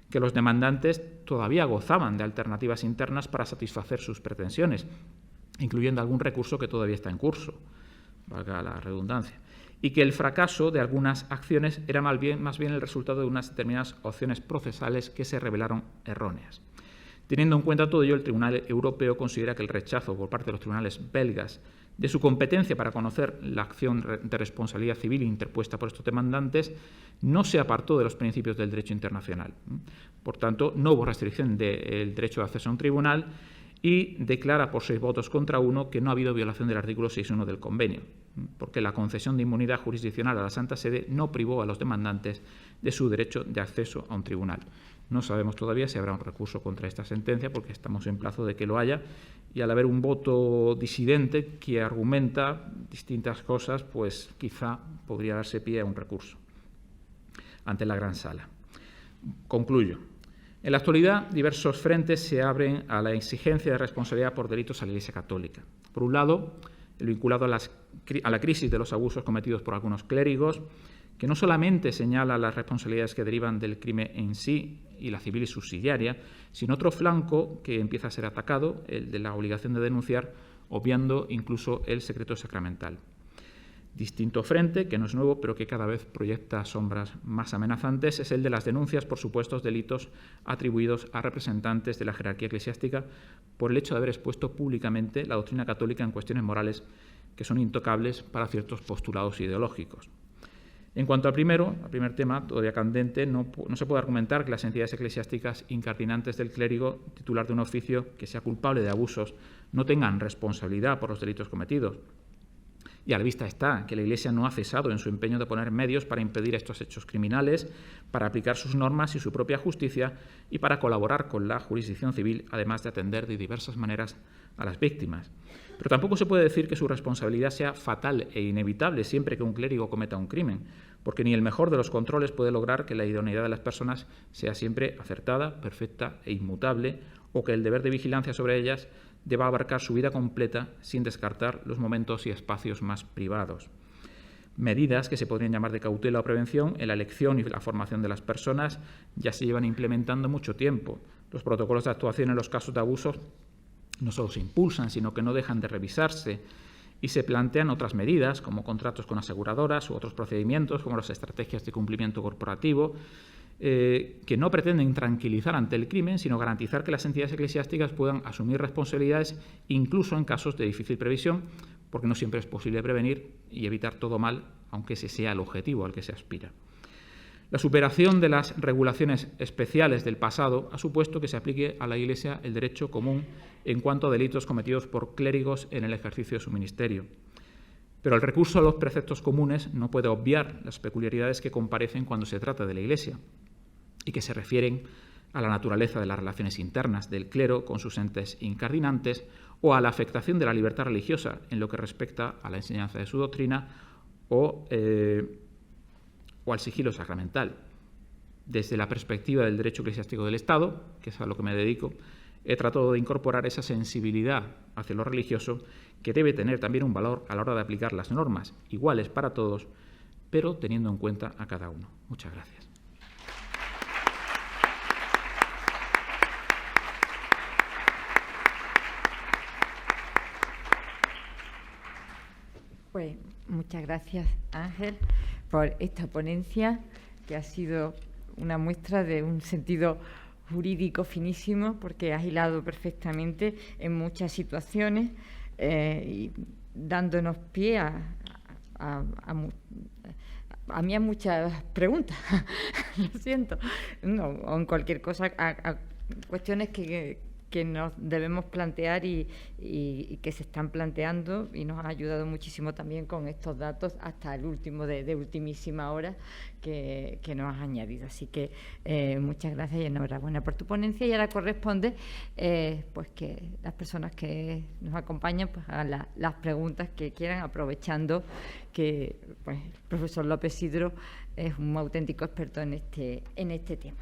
que los demandantes todavía gozaban de alternativas internas para satisfacer sus pretensiones, incluyendo algún recurso que todavía está en curso, valga la redundancia, y que el fracaso de algunas acciones era más bien el resultado de unas determinadas opciones procesales que se revelaron erróneas. Teniendo en cuenta todo ello, el Tribunal Europeo considera que el rechazo por parte de los tribunales belgas de su competencia para conocer la acción de responsabilidad civil interpuesta por estos demandantes no se apartó de los principios del derecho internacional. Por tanto, no hubo restricción del derecho de acceso a un tribunal y declara por 6 votos contra 1 que no ha habido violación del artículo 6.1 del convenio, porque la concesión de inmunidad jurisdiccional a la Santa Sede no privó a los demandantes de su derecho de acceso a un tribunal. No sabemos todavía si habrá un recurso contra esta sentencia, porque estamos en plazo de que lo haya, y al haber un voto disidente que argumenta distintas cosas, pues quizá podría darse pie a un recurso ante la Gran Sala. Concluyo. En la actualidad, diversos frentes se abren a la exigencia de responsabilidad por delitos a la Iglesia Católica. Por un lado, el vinculado a la crisis de los abusos cometidos por algunos clérigos, que no solamente señala las responsabilidades que derivan del crimen en sí y la civil y subsidiaria, sino otro flanco que empieza a ser atacado, el de la obligación de denunciar, obviando incluso el secreto sacramental. Distinto frente, que no es nuevo, pero que cada vez proyecta sombras más amenazantes, es el de las denuncias por supuestos delitos atribuidos a representantes de la jerarquía eclesiástica por el hecho de haber expuesto públicamente la doctrina católica en cuestiones morales que son intocables para ciertos postulados ideológicos. En cuanto al primer tema, todavía candente, no se puede argumentar que las entidades eclesiásticas incardinantes del clérigo, titular de un oficio que sea culpable de abusos, no tengan responsabilidad por los delitos cometidos. Y a la vista está que la Iglesia no ha cesado en su empeño de poner medios para impedir estos hechos criminales, para aplicar sus normas y su propia justicia y para colaborar con la jurisdicción civil, además de atender de diversas maneras a las víctimas. Pero tampoco se puede decir que su responsabilidad sea fatal e inevitable siempre que un clérigo cometa un crimen, porque ni el mejor de los controles puede lograr que la idoneidad de las personas sea siempre acertada, perfecta e inmutable, o que el deber de vigilancia sobre ellas deba abarcar su vida completa sin descartar los momentos y espacios más privados. Medidas que se podrían llamar de cautela o prevención en la elección y la formación de las personas ya se llevan implementando mucho tiempo. Los protocolos de actuación en los casos de abusos no solo se impulsan, sino que no dejan de revisarse y se plantean otras medidas, como contratos con aseguradoras u otros procedimientos, como las estrategias de cumplimiento corporativo, que no pretenden tranquilizar ante el crimen, sino garantizar que las entidades eclesiásticas puedan asumir responsabilidades incluso en casos de difícil previsión, porque no siempre es posible prevenir y evitar todo mal, aunque ese sea el objetivo al que se aspira. La superación de las regulaciones especiales del pasado ha supuesto que se aplique a la Iglesia el derecho común en cuanto a delitos cometidos por clérigos en el ejercicio de su ministerio. Pero el recurso a los preceptos comunes no puede obviar las peculiaridades que comparecen cuando se trata de la Iglesia y que se refieren a la naturaleza de las relaciones internas del clero con sus entes incardinantes o a la afectación de la libertad religiosa en lo que respecta a la enseñanza de su doctrina o al sigilo sacramental. Desde la perspectiva del derecho eclesiástico del Estado, que es a lo que me dedico, he tratado de incorporar esa sensibilidad hacia lo religioso que debe tener también un valor a la hora de aplicar las normas iguales para todos, pero teniendo en cuenta a cada uno. Muchas gracias. Pues muchas gracias, Ángel, por esta ponencia que ha sido una muestra de un sentido jurídico finísimo, porque has hilado perfectamente en muchas situaciones y dándonos pie a mí a muchas preguntas, lo siento, no, o en cualquier cosa, a cuestiones que que nos debemos plantear y que se están planteando, y nos ha ayudado muchísimo también con estos datos hasta el último de ultimísima hora que nos has añadido. Así que muchas gracias y enhorabuena por tu ponencia. Y ahora corresponde pues que las personas que nos acompañan pues hagan las preguntas que quieran, aprovechando que pues, el profesor López Sidro es un auténtico experto en este tema.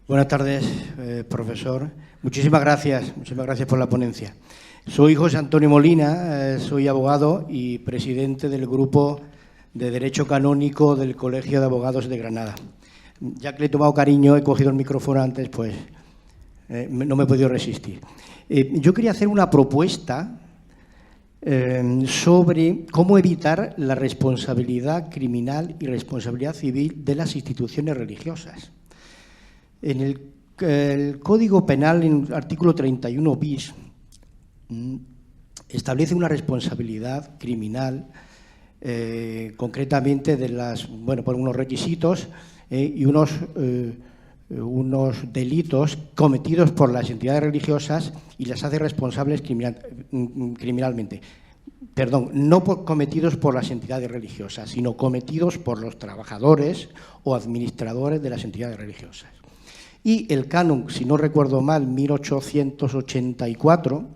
Buenas tardes, profesor. Muchísimas gracias por la ponencia. Soy José Antonio Molina, soy abogado y presidente del Grupo de Derecho Canónico del Colegio de Abogados de Granada. Ya que le he tomado cariño, he cogido el micrófono antes, pues no me he podido resistir. Yo quería hacer una propuesta sobre cómo evitar la responsabilidad criminal y responsabilidad civil de las instituciones religiosas. En el Código Penal, en el artículo 31 bis, establece una responsabilidad criminal, concretamente por unos requisitos y unos delitos cometidos por las entidades religiosas y las hace responsables criminalmente. Perdón, no cometidos por las entidades religiosas, sino cometidos por los trabajadores o administradores de las entidades religiosas. Y el canon, si no recuerdo mal, 1884,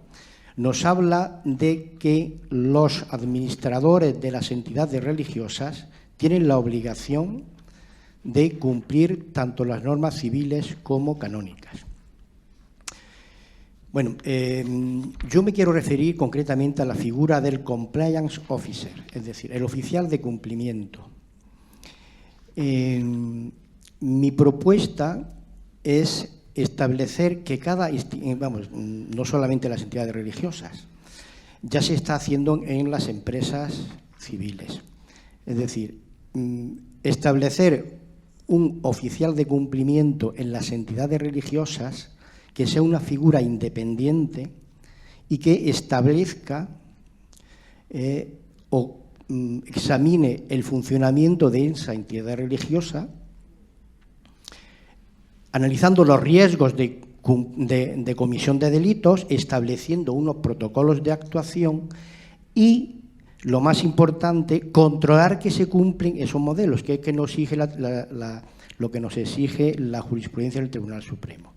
nos habla de que los administradores de las entidades religiosas tienen la obligación de cumplir tanto las normas civiles como canónicas. Bueno, yo me quiero referir concretamente a la figura del compliance officer, es decir, el oficial de cumplimiento. Mi propuesta es establecer que no solamente las entidades religiosas, ya se está haciendo en las empresas civiles. Es decir, establecer un oficial de cumplimiento en las entidades religiosas que sea una figura independiente y que establezca o examine el funcionamiento de esa entidad religiosa, analizando los riesgos de comisión de delitos, estableciendo unos protocolos de actuación y, lo más importante, controlar que se cumplen esos modelos, que es que nos exige lo que nos exige la jurisprudencia del Tribunal Supremo.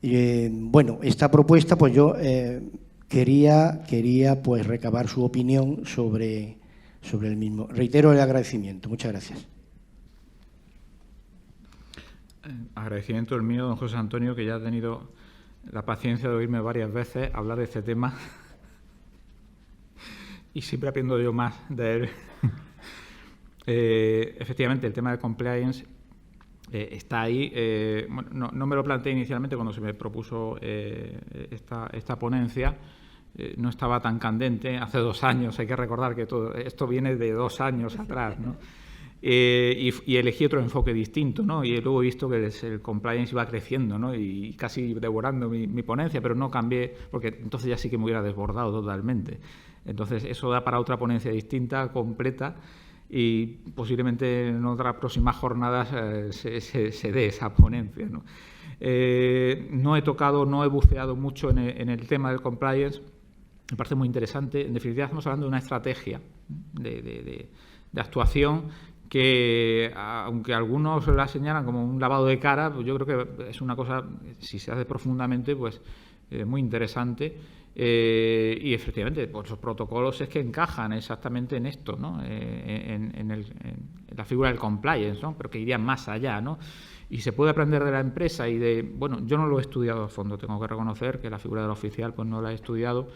Bueno, esta propuesta, pues yo quería pues recabar su opinión sobre el mismo. Reitero el agradecimiento. Muchas gracias. Agradecimiento el mío, don José Antonio, que ya ha tenido la paciencia de oírme varias veces hablar de este tema y siempre aprendo yo más de él. Efectivamente, el tema de compliance está ahí. Bueno, no me lo planteé inicialmente cuando se me propuso esta ponencia. No estaba tan candente hace 2 años. Hay que recordar que todo esto viene de 2 años atrás, ¿no? Y elegí otro enfoque distinto, ¿no? Y luego he visto que el compliance iba creciendo, ¿no? Y casi devorando mi ponencia, pero no cambié, porque entonces ya sí que me hubiera desbordado totalmente. Entonces eso da para otra ponencia distinta, completa, y posiblemente en otras próximas jornadas se dé esa ponencia, ¿no? No he buceado mucho en el tema del compliance. Me parece muy interesante. En definitiva, estamos hablando de una estrategia de actuación que, aunque algunos la señalan como un lavado de cara, pues yo creo que es una cosa, si se hace profundamente, pues muy interesante. Y efectivamente, pues los protocolos es que encajan exactamente en esto, ¿no? En la figura del compliance, ¿no? Pero que irían más allá, ¿no? Y se puede aprender de la empresa y bueno, yo no lo he estudiado a fondo, tengo que reconocer que la figura del oficial pues no la he estudiado.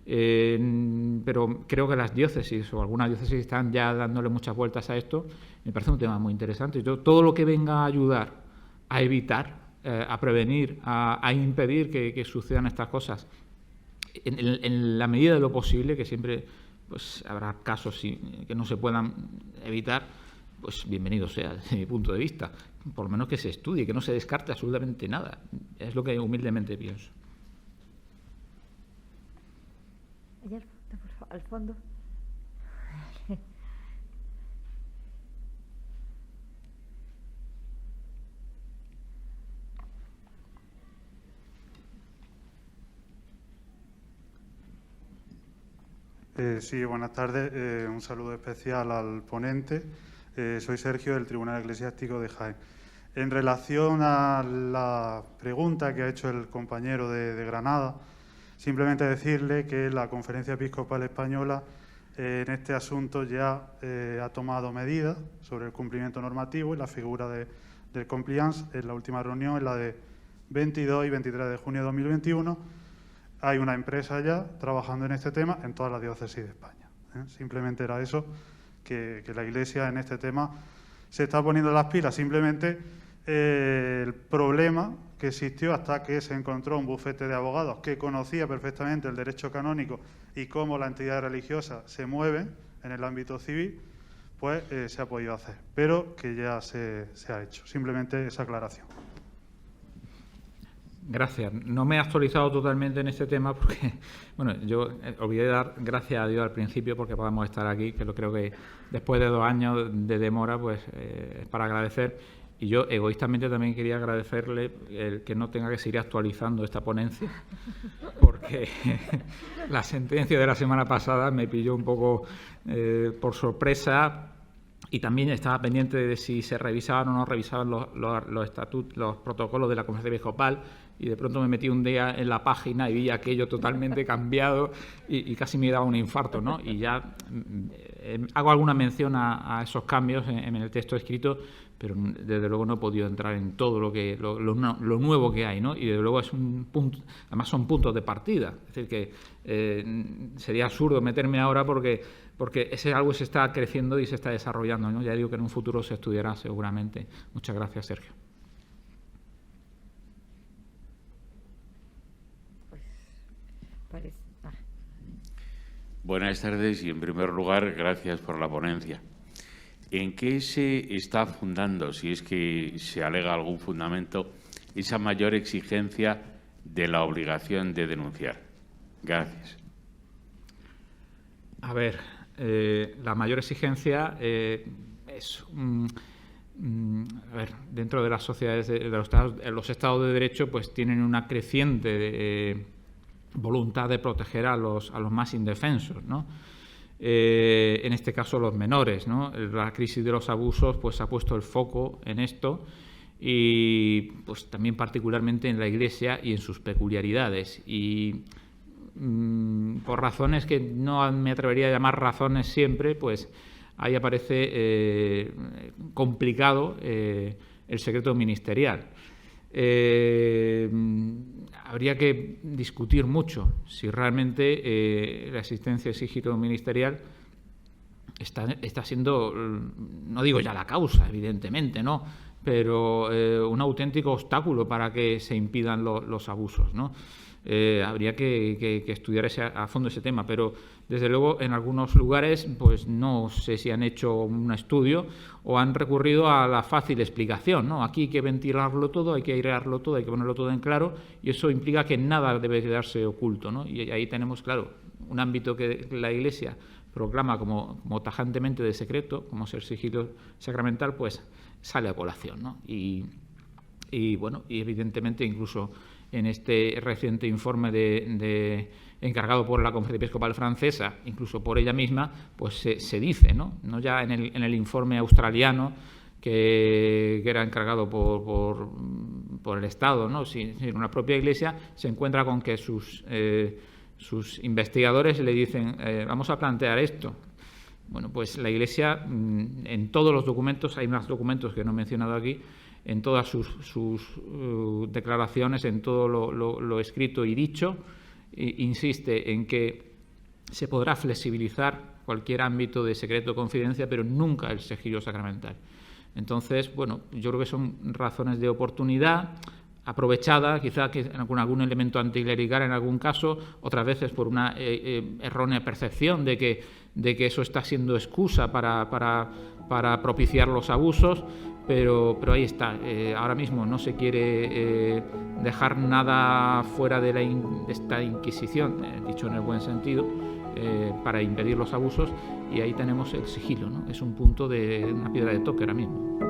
Pero creo que las diócesis o algunas diócesis están ya dándole muchas vueltas a esto. Me parece un tema muy interesante. Todo lo que venga a ayudar a evitar, a prevenir, a impedir que sucedan estas cosas, en la medida de lo posible, que siempre pues habrá casos que no se puedan evitar, pues bienvenido sea desde mi punto de vista. Por lo menos que se estudie, que no se descarte absolutamente nada. Es lo que humildemente pienso. Allá al fondo. Sí, buenas tardes. Un saludo especial al ponente. Soy Sergio, del Tribunal Eclesiástico de Jaén. En relación a la pregunta que ha hecho el compañero de Granada, simplemente decirle que la Conferencia Episcopal Española en este asunto ya ha tomado medidas sobre el cumplimiento normativo y la figura del compliance. En la última reunión, en la de 22 y 23 de junio de 2021, hay una empresa ya trabajando en este tema en todas las diócesis de España. Simplemente era eso, que la Iglesia en este tema se está poniendo las pilas. Simplemente el problema que existió hasta que se encontró un bufete de abogados que conocía perfectamente el derecho canónico y cómo la entidad religiosa se mueve en el ámbito civil, pues se ha podido hacer, pero que ya se ha hecho. Simplemente esa aclaración. Gracias. No me he actualizado totalmente en este tema porque, bueno, yo olvidé dar gracias a Dios al principio porque podamos estar aquí, que creo que después de 2 años de demora, pues es para agradecer. Y yo egoístamente también quería agradecerle el que no tenga que seguir actualizando esta ponencia, porque la sentencia de la semana pasada me pilló un poco por sorpresa. Y también estaba pendiente de si se revisaban o no revisaban los estatutos, los protocolos de la Conferencia Episcopal, y de pronto me metí un día en la página y vi aquello totalmente cambiado y casi me daba un infarto, ¿no? Y ya hago alguna mención a esos cambios en el texto escrito, pero desde luego no he podido entrar en todo lo nuevo que hay, ¿no? Y desde luego es un punto, además son puntos de partida, es decir que sería absurdo meterme ahora porque ese algo se está creciendo y se está desarrollando, ¿no? Ya digo que en un futuro se estudiará seguramente. Muchas gracias, Sergio. Buenas tardes y, en primer lugar, gracias por la ponencia. ¿En qué se está fundando, si es que se alega algún fundamento, esa mayor exigencia de la obligación de denunciar? Gracias. A ver, la mayor exigencia es... a ver, dentro de las sociedades de los estados de derecho, pues tienen una creciente voluntad de proteger a los más indefensos, ¿no? En este caso los menores, ¿no? La crisis de los abusos pues ha puesto el foco en esto y pues también particularmente en la Iglesia y en sus peculiaridades, y por razones que no me atrevería a llamar razones siempre, pues ahí aparece complicado el secreto ministerial. Habría que discutir mucho si realmente la existencia del sigilo ministerial está siendo, no digo ya la causa, evidentemente, ¿no?, pero un auténtico obstáculo para que se impidan los abusos, ¿no? Habría que estudiar a fondo ese tema, pero desde luego en algunos lugares pues no sé si han hecho un estudio o han recurrido a la fácil explicación, ¿no? Aquí hay que ventilarlo todo, hay que airearlo todo, hay que ponerlo todo en claro, y eso implica que nada debe quedarse oculto, ¿no? Y ahí tenemos, claro, un ámbito que la Iglesia proclama como tajantemente de secreto, como es el sigilo sacramental, pues sale a colación, ¿no? Y bueno, y evidentemente incluso en este reciente informe encargado por la Conferencia Episcopal Francesa, incluso por ella misma, pues se dice, ¿no? No ya en el informe australiano que era encargado por el Estado, ¿no?, sino la propia Iglesia se encuentra con que sus investigadores le dicen vamos a plantear esto. Bueno, pues la Iglesia en todos los documentos, hay más documentos que no he mencionado aquí, en todas sus declaraciones, en todo lo escrito y dicho, insiste en que se podrá flexibilizar cualquier ámbito de secreto o confidencia, pero nunca el sigilo sacramental. Entonces, bueno, yo creo que son razones de oportunidad aprovechada, quizá que con algún elemento anticlerical en algún caso, otras veces por una errónea percepción de que eso está siendo excusa para propiciar los abusos, pero ahí está. Ahora mismo no se quiere dejar nada fuera de esta Inquisición, dicho en el buen sentido, para impedir los abusos, y ahí tenemos el sigilo, ¿no? Es un punto de una piedra de toque ahora mismo.